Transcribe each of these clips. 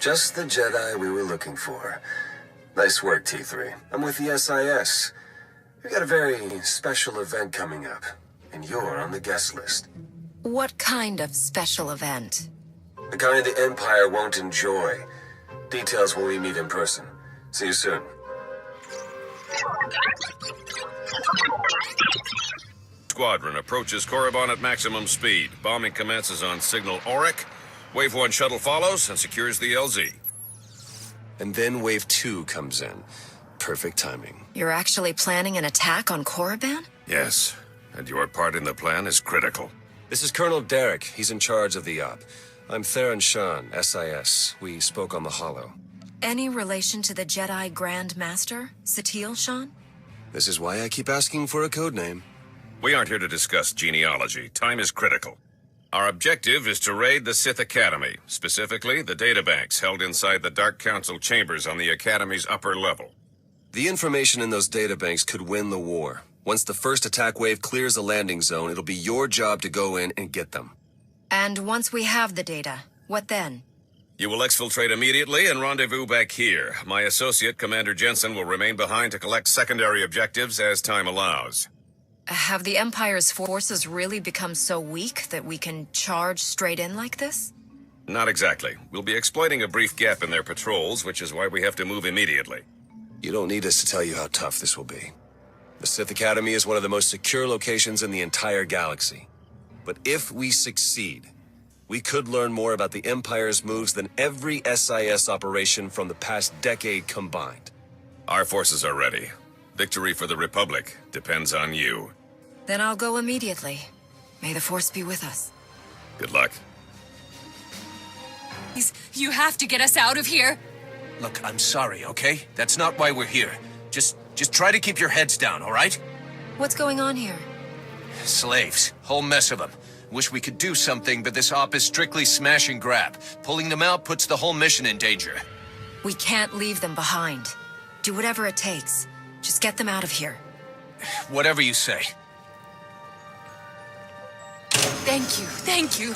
Just the Jedi we were looking for. Nice work, T3. I'm with the SIS. We got a very special event coming up, and you're on the guest list. What kind of special event? The kind the Empire won't enjoy. Details when we meet in person. See you soon. Squadron approaches Korriban at maximum speed. Bombing commences on signal Auric. Wave 1 shuttle follows and secures the LZ. And then Wave 2 comes in. Perfect timing. You're actually planning an attack on Korriban? Yes, and your part in the plan is critical. This is Colonel Derek. He's in charge of the op. I'm Theron Shan, SIS. We spoke on the holo. Any relation to the Jedi Grand Master, Satele Shan? This is why I keep asking for a code name. We aren't here to discuss genealogy. Time is critical. Our objective is to raid the Sith Academy, specifically the databanks held inside the Dark Council chambers on the Academy's upper level. The information in those databanks could win the war. Once the first attack wave clears the landing zone, it'll be your job to go in and get them. And once we have the data, what then? You will exfiltrate immediately and rendezvous back here. My associate, Commander Jensen, will remain behind to collect secondary objectives as time allows. Have the Empire's forces really become so weak that we can charge straight in like this? Not exactly. We'll be exploiting a brief gap in their patrols, which is why we have to move immediately. You don't need us to tell you how tough this will be. The Sith Academy is one of the most secure locations in the entire galaxy. But if we succeed, we could learn more about the Empire's moves than every SIS operation from the past decade combined. Our forces are ready. Victory for the Republic depends on you. Then I'll go immediately. May the Force be with us. Good luck. You have to get us out of here. Look, I'm sorry, okay? That's not why we're here. Just try to keep your heads down, all right? What's going on here? Slaves. Whole mess of them. Wish we could do something, but this op is strictly smash and grab. Pulling them out puts the whole mission in danger. We can't leave them behind. Do whatever it takes. Just get them out of here. Whatever you say. Thank you.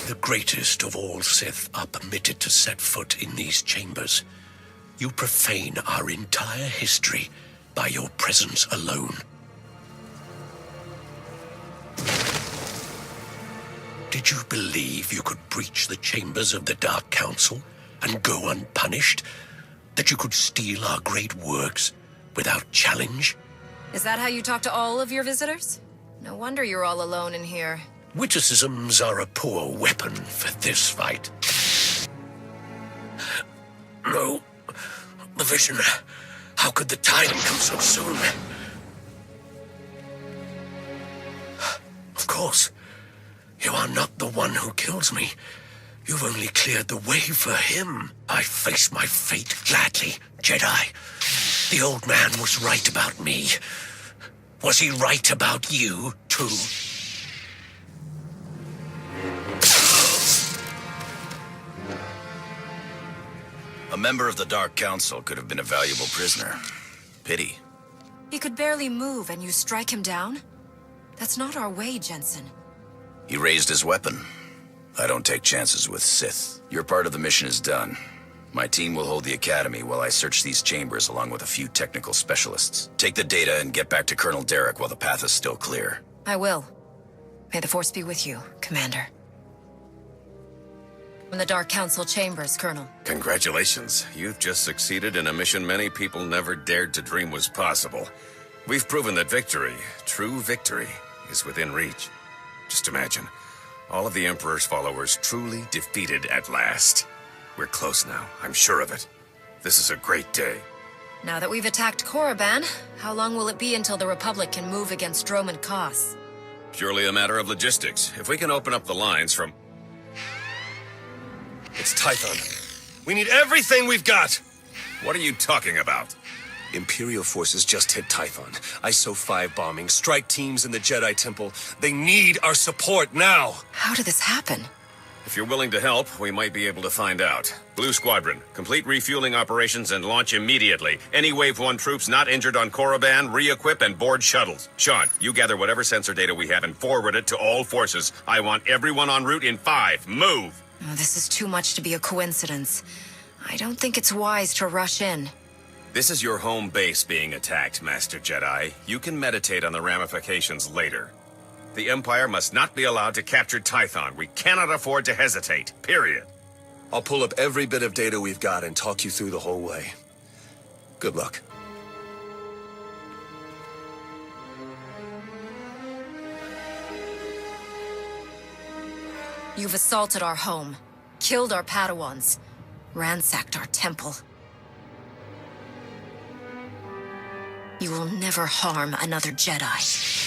The greatest of all Sith are permitted to set foot in these chambers. You profane our entire history by your presence alone. Did you believe you could breach the chambers of the Dark Council and go unpunished? That you could steal our great works without challenge? Is that how you talk to all of your visitors? No wonder you're all alone in here. Witticisms are a poor weapon for this fight. No, the vision. How could the time come so soon? Of course, you are not the one who kills me. You've only cleared the way for him. I face my fate gladly, Jedi. The old man was right about me. Was he right about you, too? A member of the Dark Council could have been a valuable prisoner. Pity. He could barely move and you strike him down? That's not our way, Jensen. He raised his weapon. I don't take chances with Sith. Your part of the mission is done. My team will hold the Academy while I search these chambers along with a few technical specialists. Take the data and get back to Colonel Derek while the path is still clear. I will. May the Force be with you, Commander. From the Dark Council chambers, Colonel. Congratulations. You've just succeeded in a mission many people never dared to dream was possible. We've proven that victory, true victory, is within reach. Just imagine, all of the Emperor's followers truly defeated at last. We're close now, I'm sure of it. This is a great day. Now that we've attacked Korriban, how long will it be until the Republic can move against Droman Kos? Purely a matter of logistics. If we can open up the lines from... It's Tython. We need everything we've got! What are you talking about? Imperial forces just hit Tython. ISO 5 bombing, strike teams in the Jedi Temple. They need our support now! How did this happen? If you're willing to help, we might be able to find out. Blue Squadron, complete refueling operations and launch immediately. Any Wave 1 troops not injured on Korriban, re-equip and board shuttles. Sean, you gather whatever sensor data we have and forward it to all forces. I want everyone en route in 5. Move! Oh, this is too much to be a coincidence. I don't think it's wise to rush in. This is your home base being attacked, Master Jedi. You can meditate on the ramifications later. The Empire must not be allowed to capture Tython. We cannot afford to hesitate. Period. I'll pull up every bit of data we've got and talk you through the whole way. Good luck. You've assaulted our home, killed our Padawans, ransacked our temple. You will never harm another Jedi.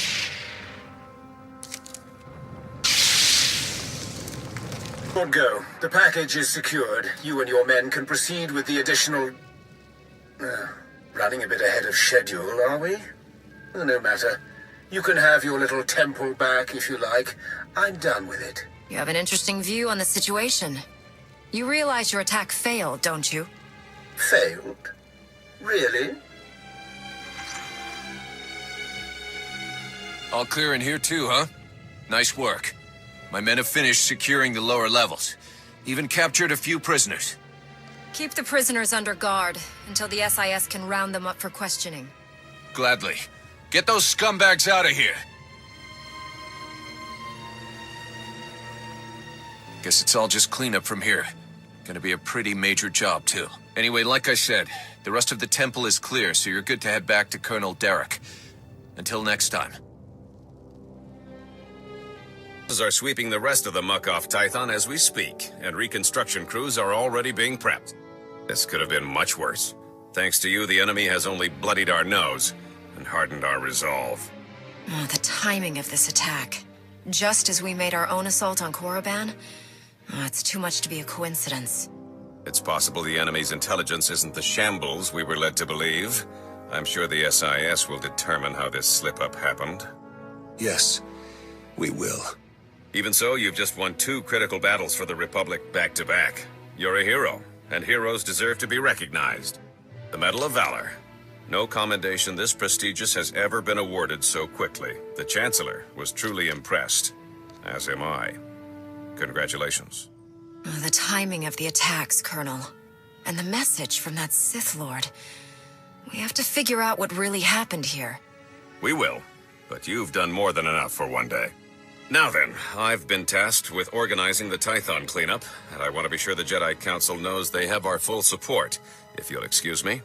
Lord Go, the package is secured. You and your men can proceed with the additional... running a bit ahead of schedule, are we? No matter. You can have your little temple back if you like. I'm done with it. You have an interesting view on the situation. You realize your attack failed, don't you? Failed? Really? All clear in here too, huh? Nice work. My men have finished securing the lower levels. Even captured a few prisoners. Keep the prisoners under guard until the SIS can round them up for questioning. Gladly. Get those scumbags out of here. Guess it's all just cleanup from here. Gonna be a pretty major job, too. Anyway, like I said, the rest of the temple is clear, so you're good to head back to Colonel Derek. Until next time. Are sweeping the rest of the muck off Tython as we speak, and reconstruction crews are already being prepped. This could have been much worse. Thanks to you, the enemy has only bloodied our nose and hardened our resolve. Oh, the timing of this attack. Just as we made our own assault on Korriban? Oh, it's too much to be a coincidence. It's possible the enemy's intelligence isn't the shambles we were led to believe. I'm sure the SIS will determine how this slip-up happened. Yes, we will. Even so, you've just won 2 critical battles for the Republic back-to-back. You're a hero, and heroes deserve to be recognized. The Medal of Valor. No commendation this prestigious has ever been awarded so quickly. The Chancellor was truly impressed, as am I. Congratulations. Oh, the timing of the attacks, Colonel. And the message from that Sith Lord. We have to figure out what really happened here. We will, but you've done more than enough for one day. Now then, I've been tasked with organizing the Tython cleanup, and I want to be sure the Jedi Council knows they have our full support, if you'll excuse me.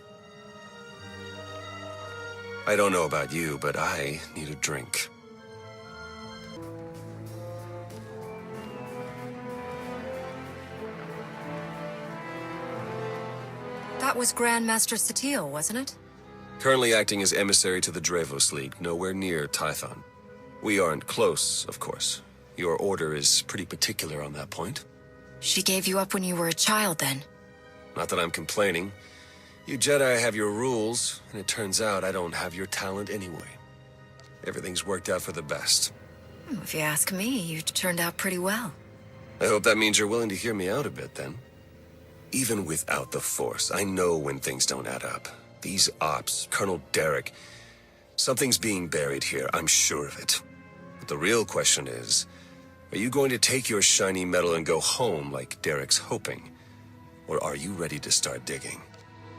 I don't know about you, but I need a drink. That was Grandmaster Satele, wasn't it? Currently acting as emissary to the Drevos League, nowhere near Tython. We aren't close, of course. Your order is pretty particular on that point. She gave you up when you were a child, then? Not that I'm complaining. You Jedi have your rules, and it turns out I don't have your talent anyway. Everything's worked out for the best. If you ask me, you turned out pretty well. I hope that means you're willing to hear me out a bit, then. Even without the Force, I know when things don't add up. These ops, Colonel Derek... Something's being buried here, I'm sure of it. But the real question is, are you going to take your shiny medal and go home like Derek's hoping? Or are you ready to start digging?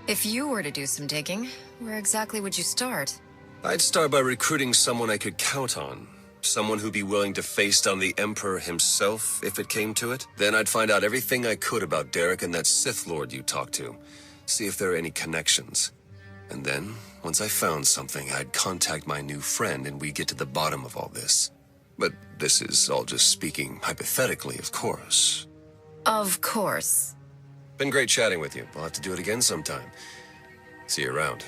If you were to do some digging, where exactly would you start? I'd start by recruiting someone I could count on. Someone who'd be willing to face down the Emperor himself, if it came to it. Then I'd find out everything I could about Derek and that Sith Lord you talked to. See if there are any connections. And then, once I found something, I'd contact my new friend and we'd get to the bottom of all this. But this is all just speaking hypothetically, of course. Of course. Been great chatting with you. We'll have to do it again sometime. See you around.